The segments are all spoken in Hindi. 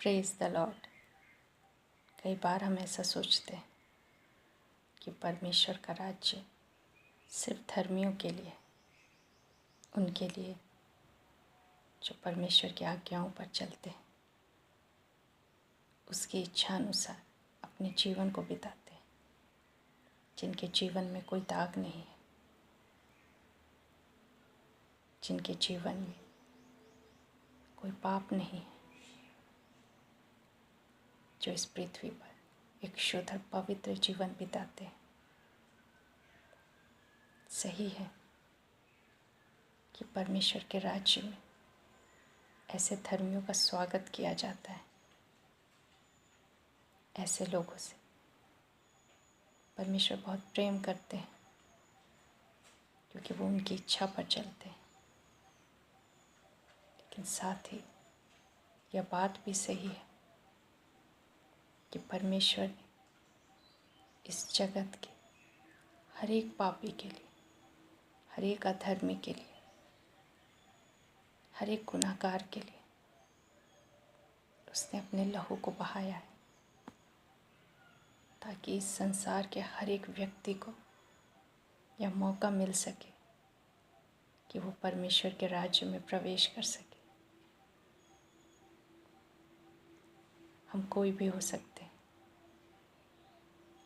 Praise the Lord. कई बार हम ऐसा सोचते हैं कि परमेश्वर का राज्य सिर्फ धर्मियों के लिए, उनके लिए जो परमेश्वर की आज्ञाओं पर चलते हैं, उसकी इच्छा अनुसार अपने जीवन को बिताते हैं, जिनके जीवन में कोई दाग नहीं है, जिनके जीवन में कोई पाप नहीं है, जो इस पृथ्वी पर एक शुद्ध और पवित्र जीवन बिताते हैं। सही है कि परमेश्वर के राज्य में ऐसे धर्मियों का स्वागत किया जाता है। ऐसे लोगों से परमेश्वर बहुत प्रेम करते हैं, क्योंकि वो उनकी इच्छा पर चलते हैं। लेकिन साथ ही यह बात भी सही है कि परमेश्वर ने इस जगत के हर एक पापी के लिए, हर एक अधर्मी के लिए, हर एक गुनाहगार के लिए उसने अपने लहू को बहाया है, ताकि इस संसार के हर एक व्यक्ति को यह मौका मिल सके कि वो परमेश्वर के राज्य में प्रवेश कर सके। हम कोई भी हो सकते हैं।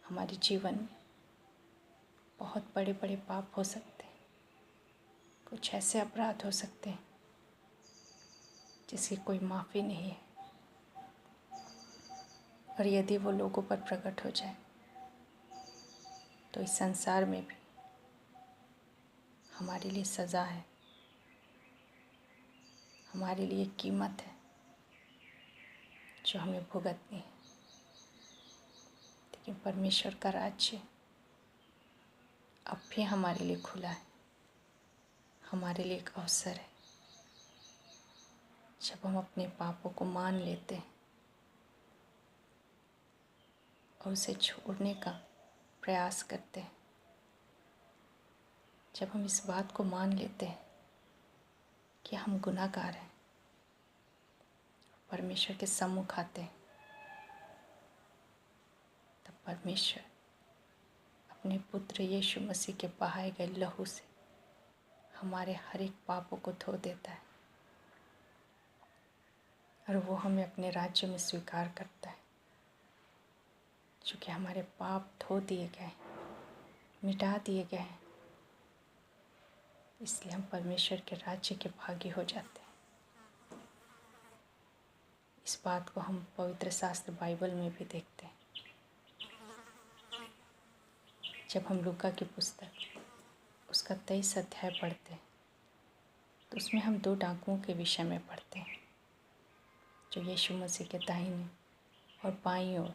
हमारे जीवन में बहुत बड़े बड़े पाप हो सकते हैं, कुछ ऐसे अपराध हो सकते हैं जिसकी कोई माफ़ी नहीं है, और यदि वो लोगों पर प्रकट हो जाए तो इस संसार में भी हमारे लिए सज़ा है, हमारे लिए कीमत है जो हमें भुगतनी है। लेकिन परमेश्वर का राज्य अब भी हमारे लिए खुला है, हमारे लिए एक अवसर है। जब हम अपने पापों को मान लेते हैं और उसे छोड़ने का प्रयास करते हैं, जब हम इस बात को मान लेते हैं कि हम गुनाहगार हैं, परमेश्वर के सम्मुख आते हैं, तब परमेश्वर अपने पुत्र यीशु मसीह के बहाए गए लहू से हमारे हर एक पापों को धो देता है, और वो हमें अपने राज्य में स्वीकार करता है। चूँकि हमारे पाप धो दिए गए, मिटा दिए गए हैं, इसलिए हम परमेश्वर के राज्य के भागी हो जाते हैं। इस बात को हम पवित्र शास्त्र बाइबल में भी देखते हैं। जब हम लूका की पुस्तक उसका 23 अध्याय पढ़ते हैं तो उसमें हम 2 डाकुओं के विषय में पढ़ते हैं, जो यीशु मसीह के दाहिने और बाईं ओर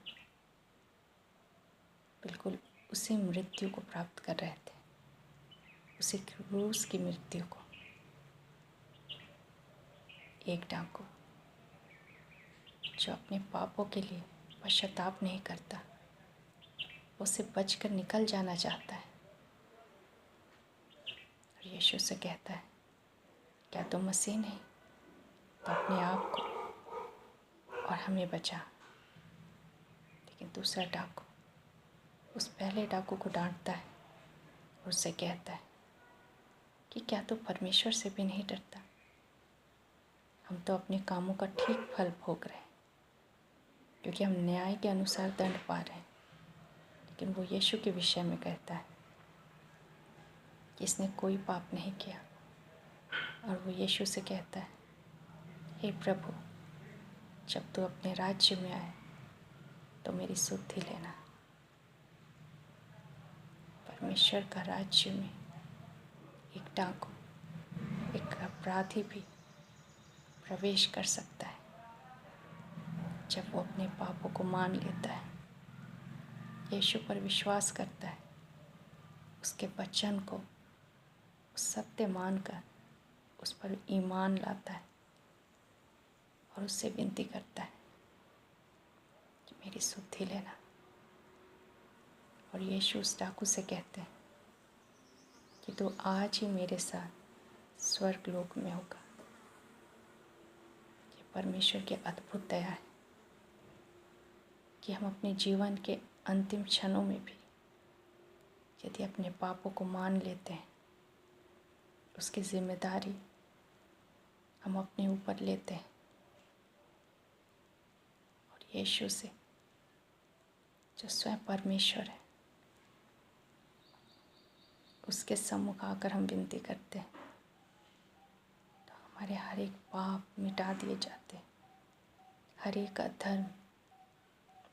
बिल्कुल उसी मृत्यु को प्राप्त कर रहे थे, उसी क्रूस की मृत्यु को। एक डाकू जो अपने पापों के लिए पश्चाताप नहीं करता, उससे बचकर निकल जाना चाहता है, और यीशु से कहता है, क्या तुम मसीह नहीं? तो अपने आप को और हमें बचा। लेकिन दूसरा डाकू उस पहले डाकू को डांटता है और उससे कहता है कि क्या तू परमेश्वर से भी नहीं डरता? हम तो अपने कामों का ठीक फल भोग रहे हैं, क्योंकि हम न्याय के अनुसार दंड पा रहे हैं। लेकिन वो यीशु के विषय में कहता है कि इसने कोई पाप नहीं किया, और वो यीशु से कहता है, हे प्रभु, जब तू अपने राज्य में आए तो मेरी सुधि लेना। परमेश्वर का राज्य में एक डाकू, एक अपराधी भी प्रवेश कर सकता है जब वो अपने पापों को मान लेता है, यीशु पर विश्वास करता है, उसके वचन को सत्य मानकर उस पर ईमान लाता है और उससे विनती करता है कि मेरी सुधि लेना। और यीशु उस डाकू से कहते हैं कि तू आज ही मेरे साथ स्वर्ग लोक में होगा। ये परमेश्वर की अद्भुत दया है कि हम अपने जीवन के अंतिम क्षणों में भी यदि अपने पापों को मान लेते हैं, उसकी जिम्मेदारी हम अपने ऊपर लेते हैं और यीशु से, जो स्वयं परमेश्वर है, उसके सम्मुख आकर हम विनती करते हैं, तो हमारे हर एक पाप मिटा दिए जाते हैं, हर एक अधर्म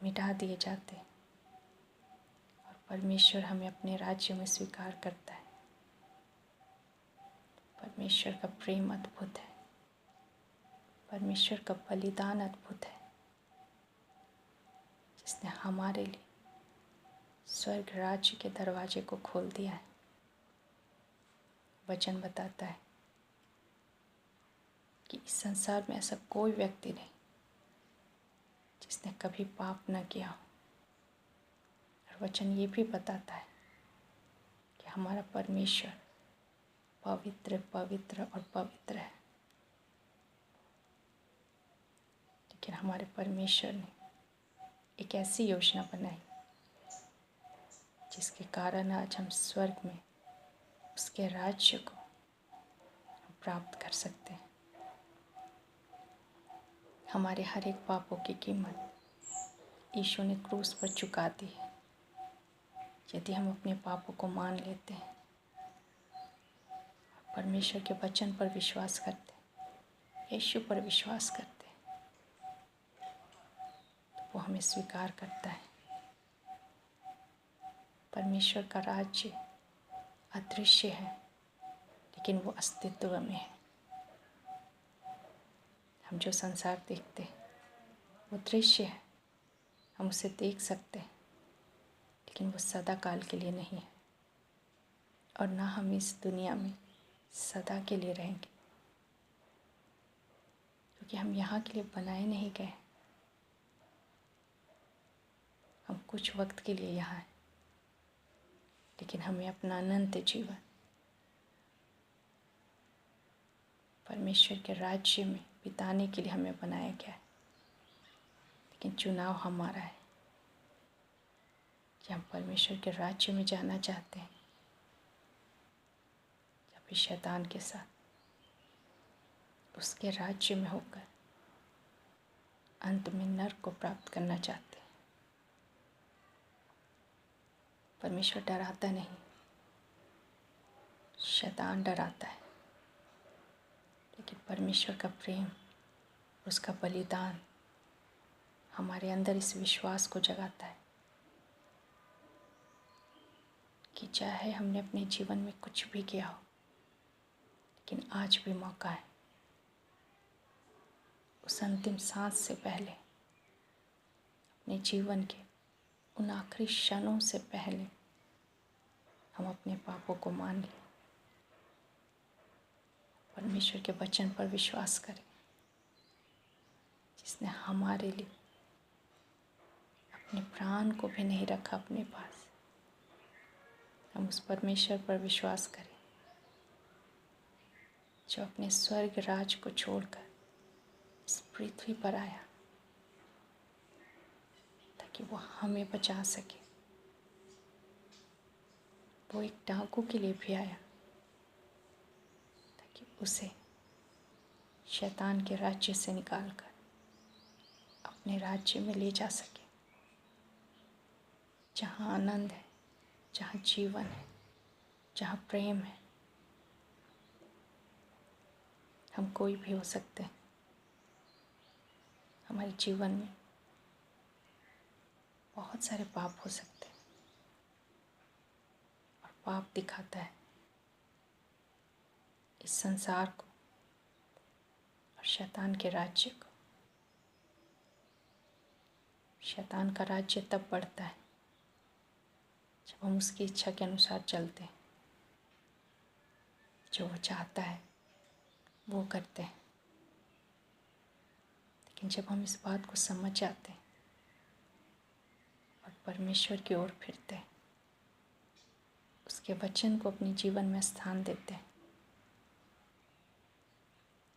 मिटा दिए जाते हैं और परमेश्वर हमें अपने राज्य में स्वीकार करता है। परमेश्वर का प्रेम अद्भुत है, परमेश्वर का बलिदान अद्भुत है, जिसने हमारे लिए स्वर्ग राज्य के दरवाजे को खोल दिया है। वचन बताता है कि इस संसार में ऐसा कोई व्यक्ति नहीं जिसने कभी पाप न किया हो। और वचन ये भी बताता है कि हमारा परमेश्वर पवित्र पवित्र और पवित्र है। लेकिन हमारे परमेश्वर ने एक ऐसी योजना बनाई जिसके कारण आज हम स्वर्ग में उसके राज्य को प्राप्त कर सकते हैं। हमारे हर एक पापों की कीमत यीशु ने क्रूस पर चुका दी है। यदि हम अपने पापों को मान लेते हैं, परमेश्वर के वचन पर विश्वास करते हैं, यीशु पर विश्वास करते हैं, तो वो हमें स्वीकार करता है। परमेश्वर का राज्य अदृश्य है, लेकिन वो अस्तित्व में है। हम जो संसार देखते हैं वो दृश्य है, हम उसे देख सकते हैं, लेकिन वो सदा काल के लिए नहीं है और ना हम इस दुनिया में सदा के लिए रहेंगे, क्योंकि हम यहाँ के लिए बनाए नहीं गए। हम कुछ वक्त के लिए यहाँ हैं, लेकिन हमें अपना अनंत जीवन परमेश्वर के राज्य में बिताने के लिए हमें बनाया गया है। लेकिन चुनाव हमारा है कि हम परमेश्वर के राज्य में जाना चाहते हैं या फिर शैतान के साथ उसके राज्य में होकर अंत में नरक को प्राप्त करना चाहते हैं। परमेश्वर डराता नहीं, शैतान डराता है, लेकिन परमेश्वर का प्रेम, उसका बलिदान हमारे अंदर इस विश्वास को जगाता है कि चाहे हमने अपने जीवन में कुछ भी किया हो, लेकिन आज भी मौका है। उस अंतिम सांस से पहले, अपने जीवन के उन आखिरी क्षणों से पहले हम अपने पापों को मान लें, परमेश्वर के वचन पर विश्वास करें, जिसने हमारे लिए अपने प्राण को भी नहीं रखा अपने पास। हम उस परमेश्वर पर विश्वास करें जो अपने स्वर्ग राज को छोड़कर इस पृथ्वी पर आया ताकि वो हमें बचा सके। वो एक डाकू के लिए भी आया ताकि उसे शैतान के राज्य से निकालकर अपने राज्य में ले जा सके, जहाँ आनंद है, जहाँ जीवन है, जहाँ प्रेम है। हम कोई भी हो सकते हैं। हमारे जीवन में बहुत सारे पाप हो सकते हैं और पाप दिखाता है इस संसार को और शैतान के राज्य को। शैतान का राज्य तब बढ़ता है जब हम उसकी इच्छा के अनुसार चलते हैं, जो वो चाहता है वो करते हैं। लेकिन जब हम इस बात को समझ जाते हैं और परमेश्वर की ओर फिरते हैं, उसके वचन को अपने जीवन में स्थान देते हैं,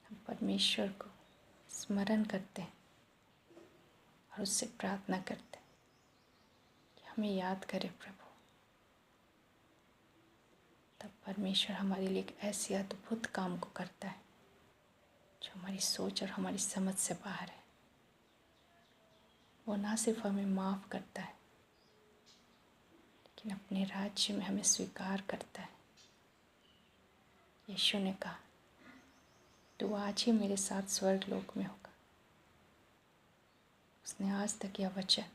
हम परमेश्वर को स्मरण करते हैं और उससे प्रार्थना करते हैं हमें याद करे प्रभु, तब परमेश्वर हमारे लिए एक ऐसी अद्भुत काम को करता है जो हमारी सोच और हमारी समझ से बाहर है। वो ना सिर्फ हमें माफ़ करता है, लेकिन अपने राज्य में हमें स्वीकार करता है। यीशु ने कहा, तू आज ही मेरे साथ स्वर्ग लोक में होगा। उसने आज तक यह वचन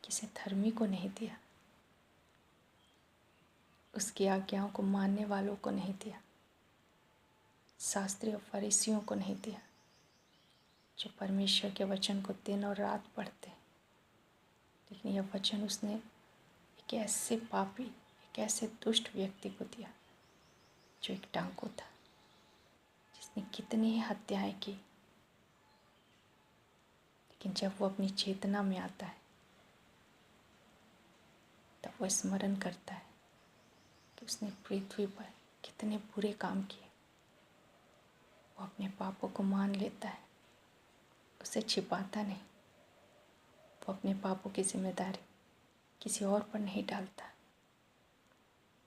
किसी धर्मी को नहीं दिया, उसकी आज्ञाओं को मानने वालों को नहीं दिया, शास्त्री और फरीसियों को नहीं दिया, जो परमेश्वर के वचन को दिन और रात पढ़ते। लेकिन यह वचन उसने एक ऐसे पापी, एक ऐसे दुष्ट व्यक्ति को दिया जो एक डाकू था, जिसने कितनी ही हत्याएं की। लेकिन जब वो अपनी चेतना में आता है, तब वो स्मरण करता है कि उसने पृथ्वी पर कितने बुरे काम किए। वो अपने पापों को मान लेता है, उसे छिपाता नहीं। वो अपने पापों की जिम्मेदारी किसी और पर नहीं डालता,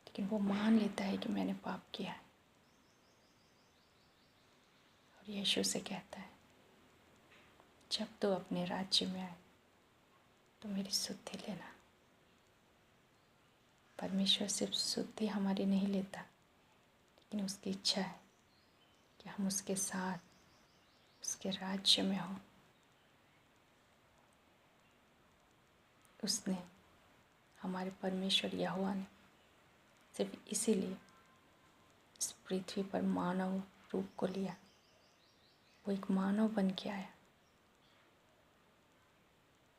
लेकिन वो मान लेता है कि मैंने पाप किया है। और यीशु से कहता है, जब तो अपने राज्य में आए तो मेरी शुद्धि लेना। परमेश्वर सिर्फ शुद्धि हमारी नहीं लेता, लेकिन उसकी इच्छा है कि हम उसके साथ उसके राज्य में हों। उसने, हमारे परमेश्वर यहोवा ने सिर्फ इसीलिए इस पृथ्वी पर मानव रूप को लिया। वो एक मानव बन के आया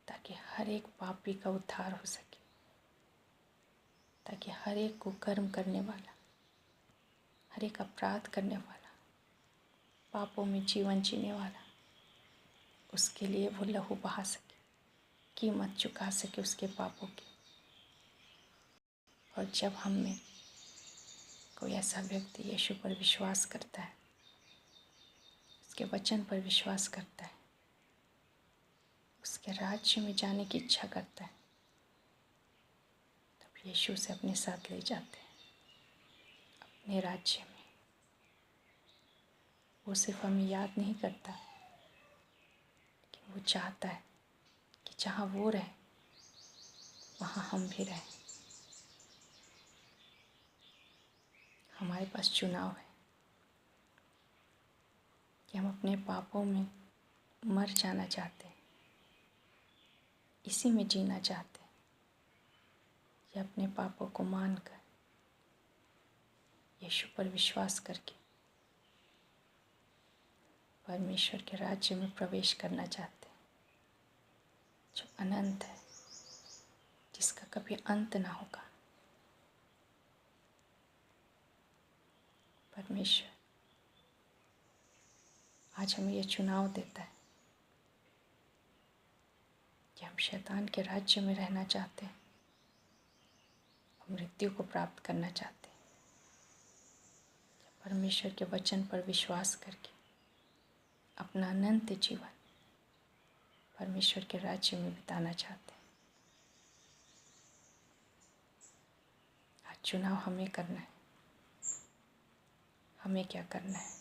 ताकि हर एक पापी का उद्धार हो सके, ताकि हर एक कुकर्म करने वाला, हर एक अपराध करने वाला, पापों में जीवन जीने वाला, उसके लिए वो लहू बहा सके, कीमत चुका सके उसके पापों की। और जब हम में कोई ऐसा व्यक्ति यीशु पर विश्वास करता है, उसके वचन पर विश्वास करता है, उसके राज्य में जाने की इच्छा करता है, तब यीशु से अपने साथ ले जाते हैं अपने राज्य में। वो सिर्फ हमें याद नहीं करता, लेकिन वो चाहता है कि जहाँ वो रहे वहाँ हम भी रहें। हमारे पास चुनाव है कि हम अपने पापों में मर जाना चाहते हैं, इसी में जीना चाहते हैं, या अपने पापों को मानकर यीशु पर विश्वास करके परमेश्वर के राज्य में प्रवेश करना चाहते हैं, जो अनंत है, जिसका कभी अंत ना होगा। परमेश्वर आज हमें यह चुनाव देता है कि हम शैतान के राज्य में रहना चाहते हैं, हम मृत्यु को प्राप्त करना चाहते हैं, परमेश्वर के वचन पर विश्वास करके अपना अनंत जीवन परमेश्वर के राज्य में बिताना चाहते हैं। आज चुनाव हमें करना है। हमें क्या करना है?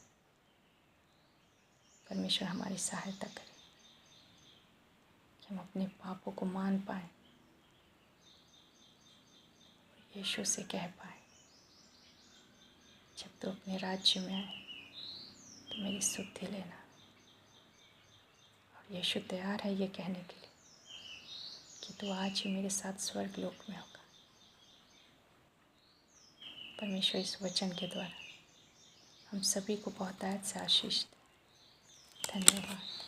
परमेश्वर हमारी सहायता करे कि हम अपने पापों को मान पाएं, यीशु से कह पाएं, जब तो अपने राज्य में आए तो मेरी शुद्धि लेना। और यीशु तैयार है ये कहने के लिए कि तू आज ही मेरे साथ स्वर्ग लोक में होगा। परमेश्वर इस वचन के द्वारा हम सभी को बहुतायत से आशीष दे। धन्यवाद।